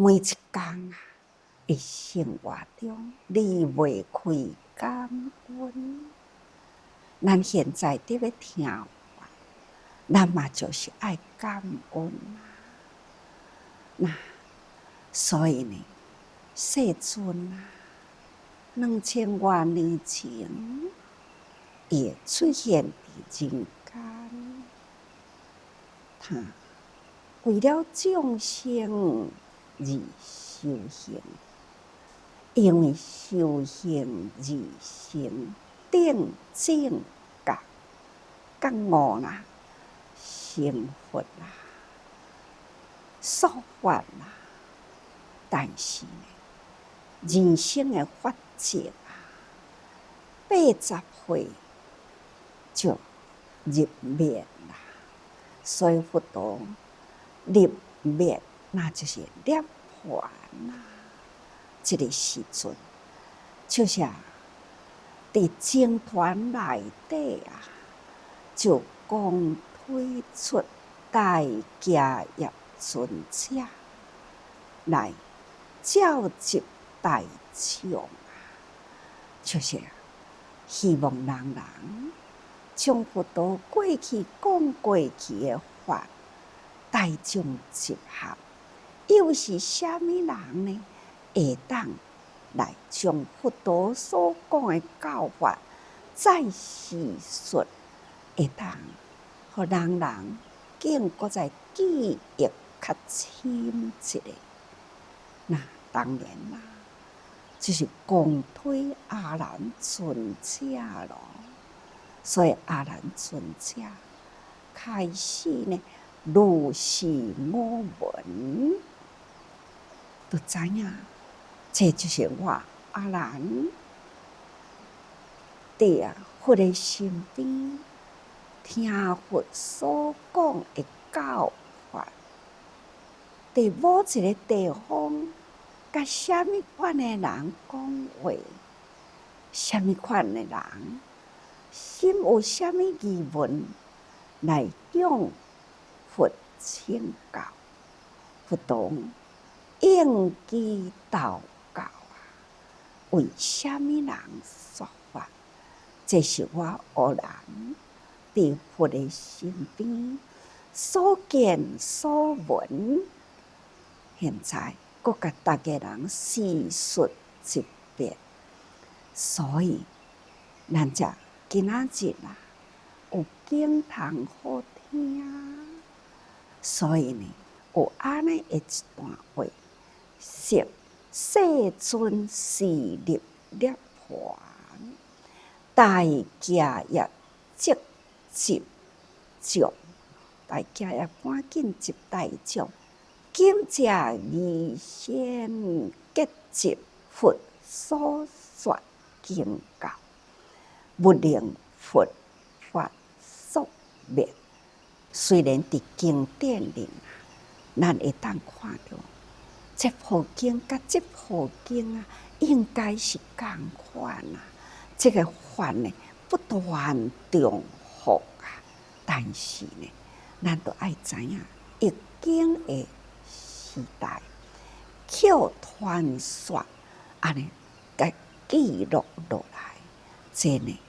每一天啊，一生活中离袂开感恩。咱现在伫咧听话，咱嘛就是爱感恩啊。那所以呢，世尊啊，2000多年前也出现伫人间，他为了众生而修行，因为修行而成定正觉，觉悟啦，成佛啦，说法啦。但是呢，人生的法则啊，80岁就入灭啦。所以佛陀入灭，那就是涅槃啦。这个时阵，就是伫僧团内底啊，就公推出大迦叶尊者来召集大众啊，就是希望人将佛陀过去讲过去的法，大众集合，又是虾米人呢？会当来将佛陀所讲的教法再细说，会当互人更搁再记忆较深一个。那当然啦，就是公推阿难尊者咯。所以阿难尊者开始呢，如是我闻，就知影，这就是我阿难伫佛的身边，听佛所讲的教法，伫某一个地方，甲什么款的人讲话，什么款的人，心有什么疑问，来向佛请教，佛陀应机导教啊，为什么人说法？这是我偶然伫佛的身边所见所闻，现在搁甲大家人细说一遍。所以咱遮今仔日啊，有经通好听，所以呢，有安尼一段话，说世尊是入涅槃，大迦叶即集众，大迦叶赶紧集大众，今者而先结集佛所说经教，不令佛法宿灭。虽然伫经典里，咱会当看到这部经甲这部经啊，应该是共款啊。这个法呢，不断重复啊。但是呢，咱都爱知影易经的时代，靠传说安尼甲记录落来，这呢，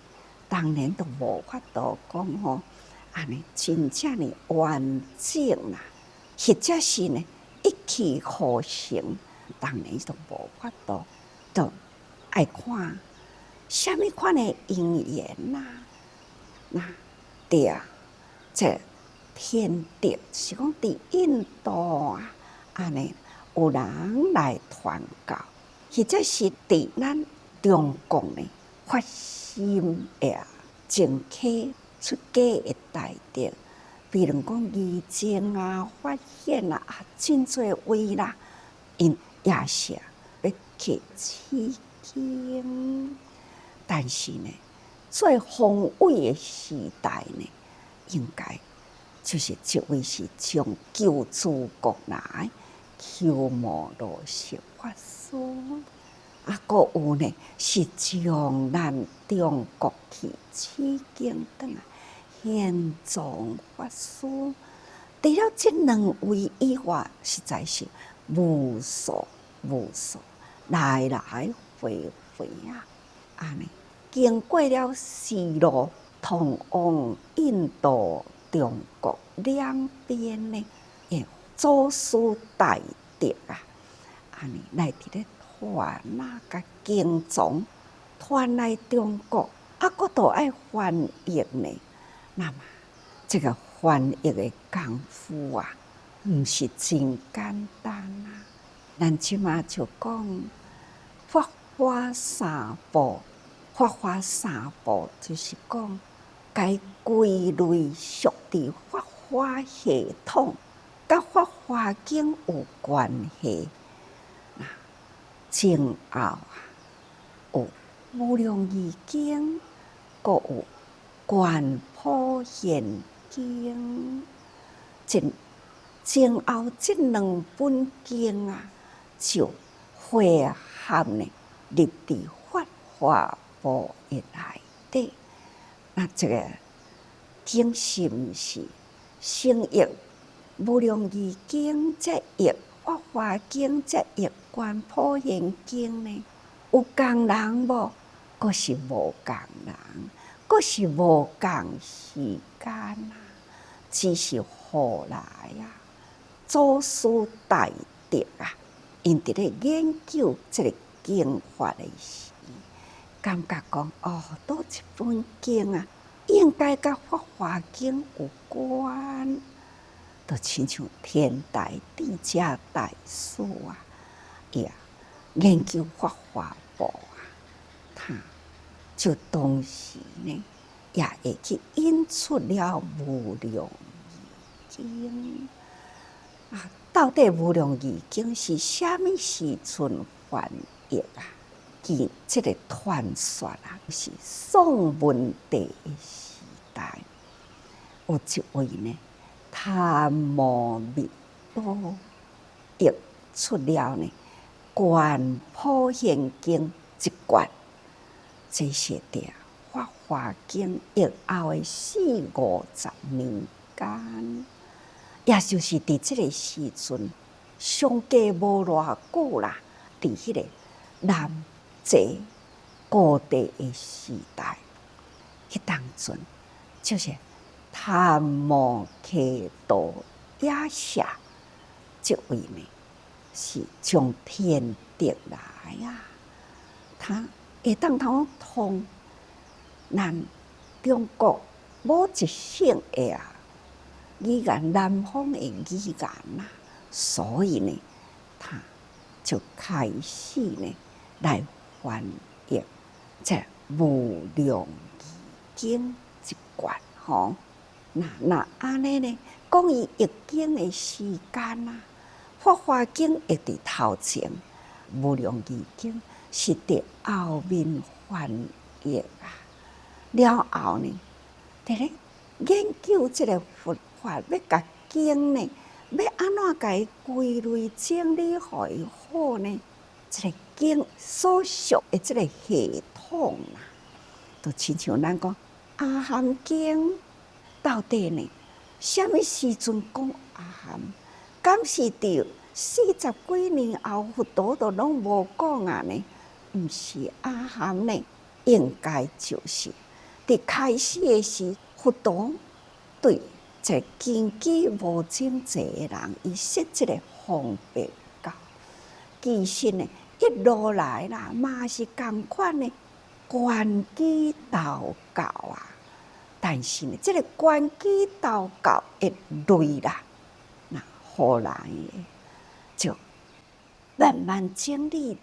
当然都无法度讲吼，安尼真正的完整啦，或者是呢一气呵成，当然都无法度，都爱看什么款的因缘啦。那对啊，这天地是讲伫印度啊，安尼有人来传教，或者是伫咱中国呢发心的正气出家的内底，比如讲义经啊、发现啊，真侪位啦，因也是要去取经。但是呢，最宏伟的时代呢，应该就是这位是从九祖国来鸠摩罗什法师，啊，搁有呢是从咱中国去取经转来玄奘法师。除了这两位以外，实在是无数来回啊，安尼经过了丝路，通往印度、中国两边呢，诶，祖师大德啊，安尼来伫咧传甲经藏，传来中国，佫都爱翻译呢。那么这个翻译的功夫啊，毋是真简单啊。咱即马就讲《法华三部》，《法华三部》就是讲，该归类属伫法华系统，甲《法华经》有关系。前后啊，有《无量义经》，阁有《观普贤经》。前后这两本经啊，就汇合呢入伫法华部的内底。那这个经是毋是先译《无量义经》，再译《法华经》，再译《观普贤经》呢？有共人无？阁是无共人，阁是无共时间啊！只是后来啊，祖师大德啊，因伫咧研究这个经法的时，感觉讲倒一本经啊，应该甲《法华经》有关，就亲像天台智者大师啊，伊啊研究《法华部》啊，他就当时呢，也会去引出了《无量义经》啊。到底《无量义经》是啥物时阵翻译啊？其这个传说啊，是宋文帝的时代，有一位呢，檀摩密多译出了呢《观普贤经》一卷，这是伫《法华经》译后的40-50年间，也就是伫这个时阵，相隔无偌久啦，伫迄个南齐高帝的时代，迄当阵就是檀摩诃多也舍这位呢，是从天得来啊，他会当通咱中国某一省的啊语言，南方的语言啊，所以呢，他就开始呢来翻译这《无量义经》一卷吼。那安尼呢，讲伊译经的时间啊，《法华经》译伫头前，《无量义经》是伫后面翻译啊。了后呢，伫咧研究这个佛法，要甲经呢，要安怎甲伊归类整理互伊好呢？这个经所属的这个系统啊，就亲像咱讲阿含经，到底呢，什么时阵讲阿含？敢是伫40几年后，佛陀都拢无讲啊呢？毋是阿含呢，应该就是伫开始的时，佛陀对这根基无精济的人，伊设这个方便教。其实呢，一路来啦，嘛是共款呢，观基道教啊。但是呢，这个观基道教的类啦，那后来就慢慢整理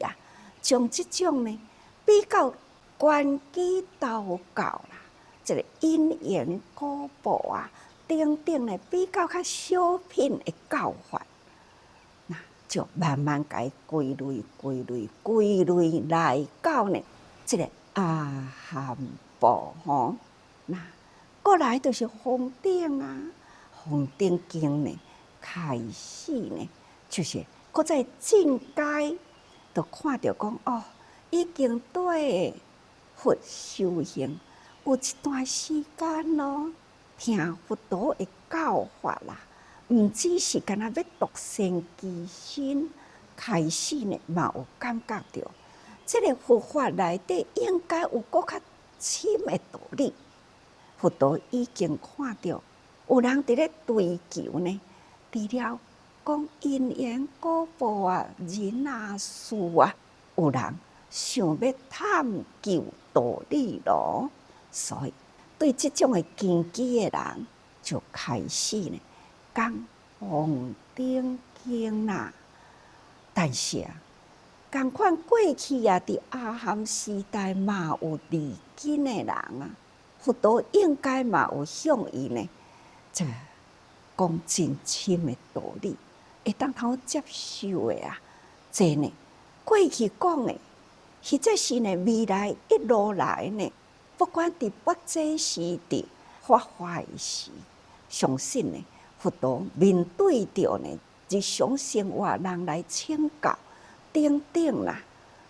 啊，将这种呢比较观基道教啦，这个因缘果报啊，等等呢比较较小品的教法，那就慢慢甲伊归类来到呢，这个阿含部吼。那过来就是方顶啊，方顶经呢开始呢，就是搁在进阶，就看到讲已经对佛修行有一段时间咯，听佛陀的教法啦，毋只是干那要独善其身，开始呢嘛有感觉到，这个佛法内底应该有搁较深的道理。佛陀已经看到，有人伫咧追求呢，除了讲因缘果报啊、人啊、事啊，有人想要探究道理咯。所以对这种的根基的人，就开始呢讲红顶经啦。但是啊，同款过去啊，伫阿含时代嘛有离经的人啊。佛陀应该嘛有向伊呢，这讲真深的道理，会当通接受的啊。这呢，过去讲的，或者是呢未来一路来呢，不管伫跋济时伫法华的时，相信呢，佛陀面对着呢日常生活人来请教，等等啦，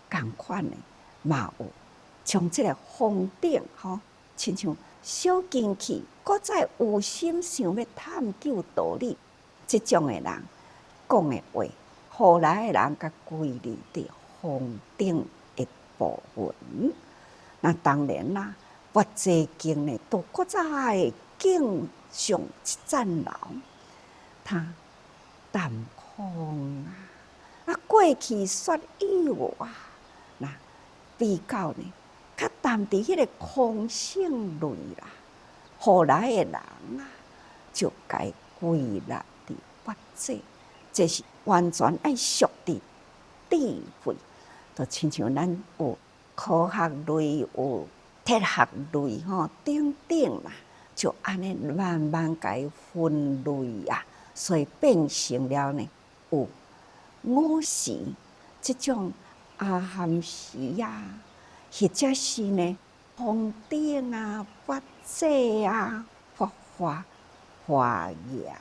同款呢嘛有从这个方顶吼。亲像小进去，搁再有心想要探究道理，这种的人讲的话，后来的人甲归入伫方顶的部分。那当然啦，跋济经呢，都搁再敬上一层楼，他淡空啊，过去说有啊，那比较呢？较淡伫迄个空性类啦，后来的人啊，就该归纳伫跋济，这是完全爱属伫智慧。就亲像咱有科学类、有哲学类吼等等啦，就安尼慢慢该分类啊，所以变成了呢有五时这种阿含时啊。或者是呢，方顶啊、跋济啊、法华、华严，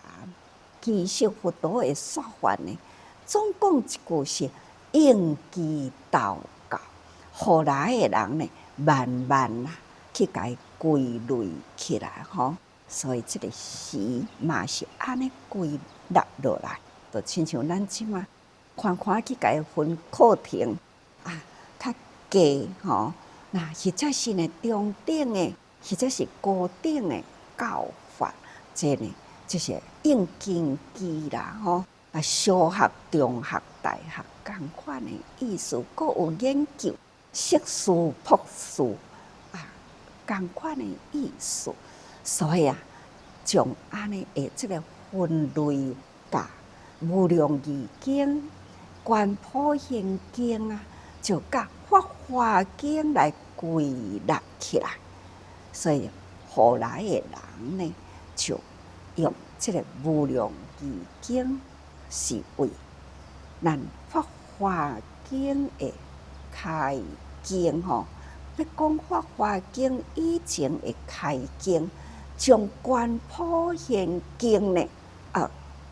其实佛陀的说法呢，总共一句是应机道教，后来的人呢，慢慢啊去甲归类起来吼。所以这个诗嘛是安尼归纳落来，就亲像咱即马看看去甲分课程啊，较低吼，那或者是呢中等的，或者是高等的教法，这呢就是应经基啦吼。啊，小学、中学、大学同款的意思，各有研究，硕士、博士啊，同款的意思。所以啊，将安尼的这个分类甲无量义经、观普贤经啊，就甲法华经来归纳起来，所以后来的人呢，就用这个无量义经是为咱法华经的开经吼。要讲法华经以前的开经，将观普贤经呢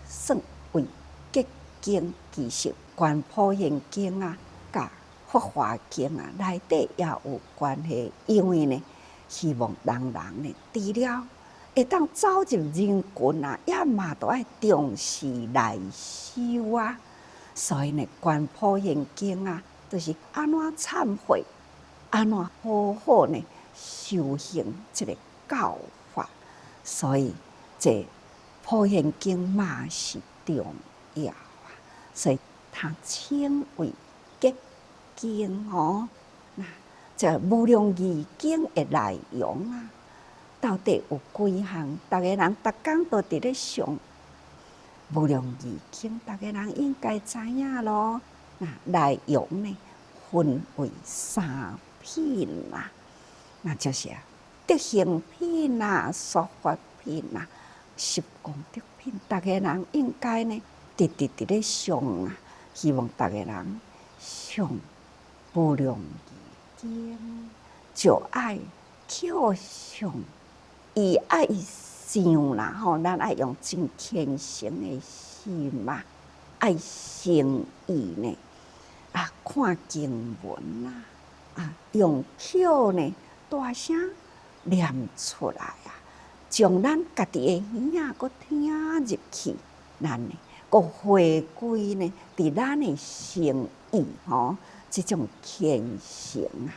算为结经，其实观普贤经啊，甲法华经啊，内底也有关系。因为呢，希望人呢，除了会当走入人群啊，也嘛都爱重视内修啊。所以呢，观普贤经啊，就是安怎忏悔，安怎好好呢修行这个教法。所以这普贤经嘛是重要啊，所以它称为结经哦。那这无量义经的内容啊，到底有几项？大家人逐工都伫咧上无量义经，大家人应该知影咯。那内容呢，分为3品啦，那就是德行品啦、说法品啦、十功德品。大家人应该呢，直直咧上啊，希望大家人上无量义经，就爱靠上，伊爱想啦吼，咱爱用真虔诚的心嘛，爱诚意呢啊，看经文啦啊，用口呢大声念出来啊，将咱家己的耳仔搁听入去，咱呢，个回归呢，伫咱的心意这种虔诚啊，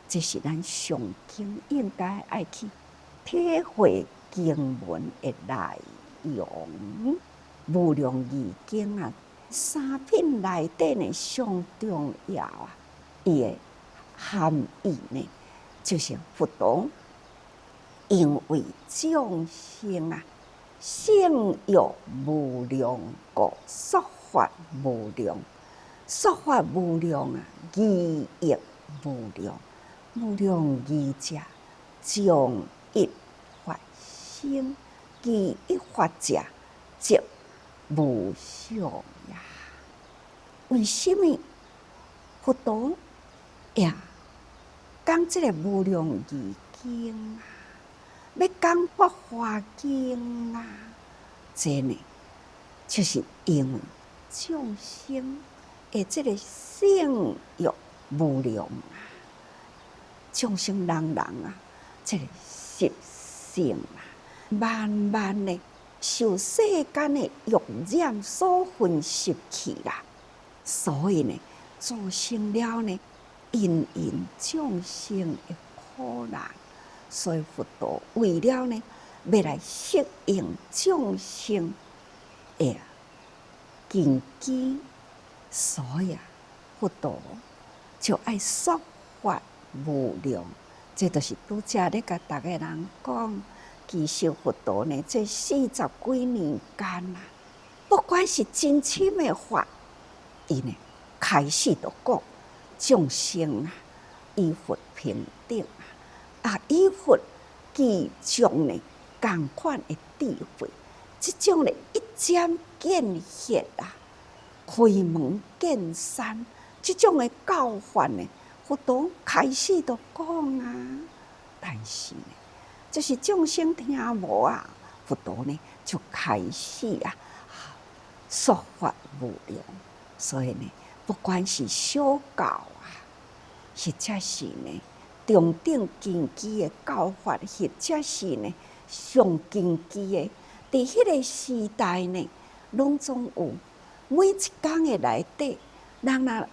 这是咱上经应该爱去体会经文的内容。无量义经啊，三品内底呢上重要啊，伊的含义呢，就是佛陀因为众生啊，性欲无量，故说法无量。说法无量啊，义亦无量。无量义者，将一法生；其一法者，即无上呀。为什么佛陀呀讲这个无量义经啊？要讲法华经啊？这呢，就是因为众生的这个性欲无量啊，众生人啊，这个习性啊，慢慢的受世间的欲染所熏习去啦，所以呢，造成了呢，因众生的苦难。所以佛陀为了呢，要来适应众生的根基，所以佛陀就爱说法无量。这就是拄则咧，甲大家人讲，其实佛陀呢，这40几年间啊，不管是真深的法，伊呢开始就讲众生啊，与佛平等啊，与佛具种呢同款的智慧，这种呢一针见血啊，开门见山，这种的教法呢，佛陀开始就讲啊，但是呢，就是众生听无啊，佛陀呢就开始啊说法无量。所以呢，不管是小教啊，或者是呢中等根基的教法，或者是呢上根基的，伫迄个时代呢，拢总有。每一天的内底，人若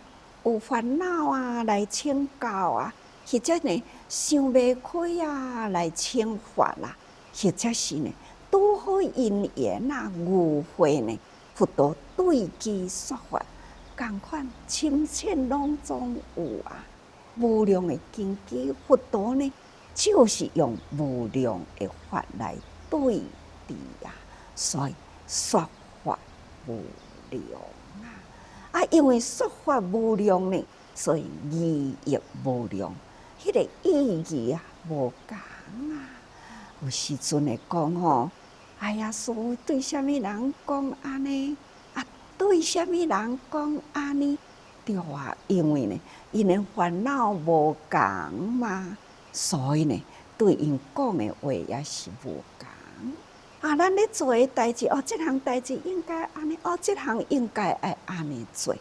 有烦恼啊，来请教啊，或者呢想袂开啊，来请法啦，或者是呢拄好因缘啊，误会呢，佛陀对其说法，同款深浅拢总有啊。无量的根基，佛陀呢，就是用无量的法来对治啊，所以说法无量啊，因为说法无量呢，所以义亦无量。迄个意义啊，无共啊。有时阵会讲吼，哎呀，师父对什么人讲安尼啊？对什么人讲安尼？对啊，因为呢，因的烦恼无共嘛，所以呢，对因讲的话也是无共。啊，咱咧做的代志，这项代志应该安尼，这项应该爱安尼做。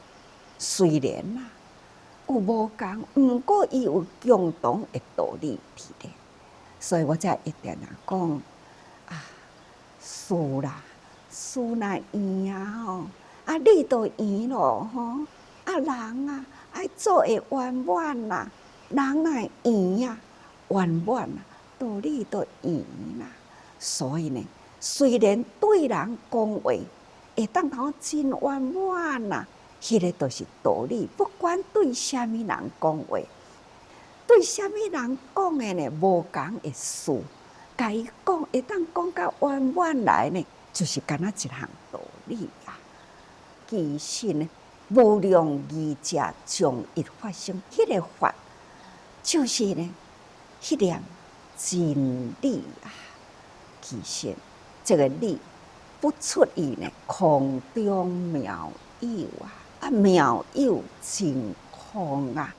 虽然啦，有无共，不过伊有共同的道理伫咧。所以我才一定讲啊，事啦，事若圆啊你都圆咯吼。人啊，爱做会圆满啦，人若圆啊，圆满啦，道理都圆啦。所以呢，虽然对人讲话会当头真圆满啦，迄个都是道理。不管对什么人讲话，对什么人讲的呢，无共的事，甲伊讲会当讲到圆满来呢，就是干那一项道理啊。其实呢，无量义者将一发生，迄个法就是呢，迄念真理啊。其实这个理不出于呢空中妙有啊，妙有真空啊。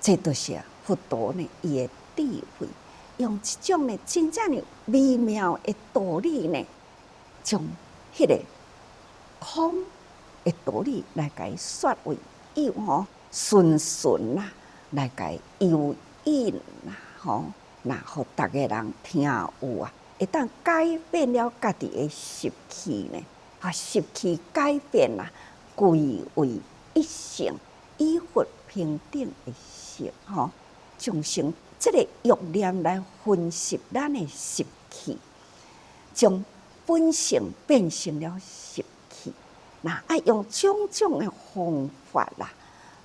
这都是佛陀呢伊的智慧，用这种呢真正的微妙的道理呢，将迄个空的道理来甲伊说为有顺啦，来甲伊诱引啦那互逐个人听有啊，会当改变了家己的习气呢，习气改变啦，归为一性，以佛平等的性吼。众生这个欲念来分析咱的习气，将本性变成了习气。那爱用种种的方法啦，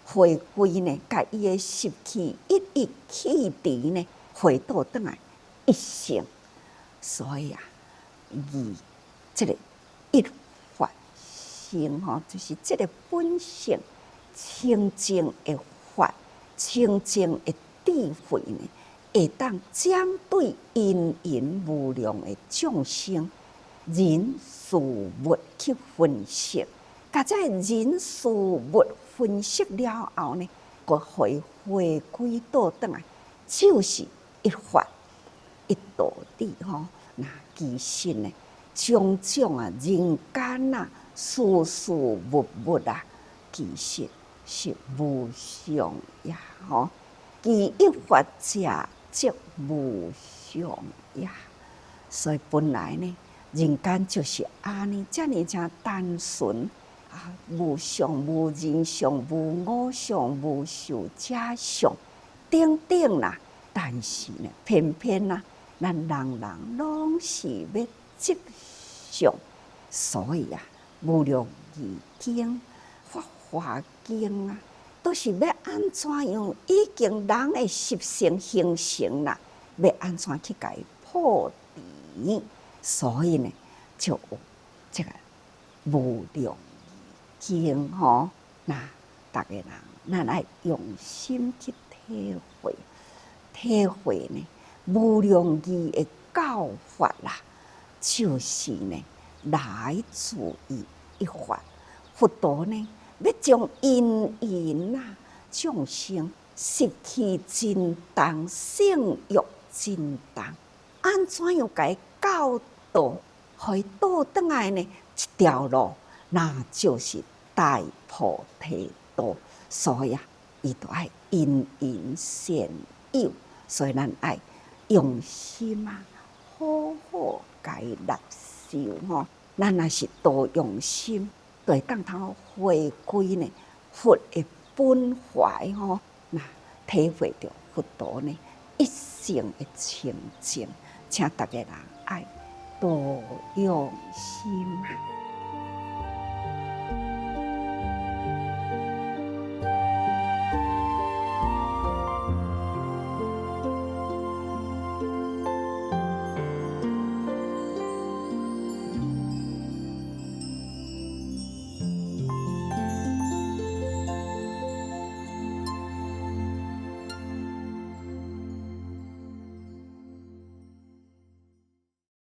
回归呢，甲伊的习气一一去除呢，回到倒来一性。所以啊，以这个一法性吼，就是这个本性清净的法，清净的智慧呢，会当针对因缘无量的众生、人事物去分析。甲这人事物分析了后呢，个回归倒转来，就是一法一道理吼。那其实呢，种种啊人间啊，事事物物啊，其实是无常呀吼。其一法者，即无常呀。所以本来呢，人间就是安尼，这么真单纯。无常、无人相、无我相、无寿者相，等等啦。但是呢，偏偏啦，咱人人拢是要执相，所以啊，无量义经、法华经啊，都是要安怎样？已经人的习性形成啦，要安怎去甲伊破除？所以呢，就有这个无量经吼，那大家人，咱爱用心去体会呢，无量义的教法啦，就是呢，来自于一法。佛陀呢，要将因缘啊众生习气真重，性欲真重，安怎样甲伊教导，互伊倒转来呢？一条路，那就是大菩提道。所以啊，伊就爱因缘现有，所以咱爱用心啊，好好甲伊纳受吼。咱若是多用心，就会当通回归呢佛的本怀吼，那体会到佛陀呢一生的清净，请大家人爱多用心啊。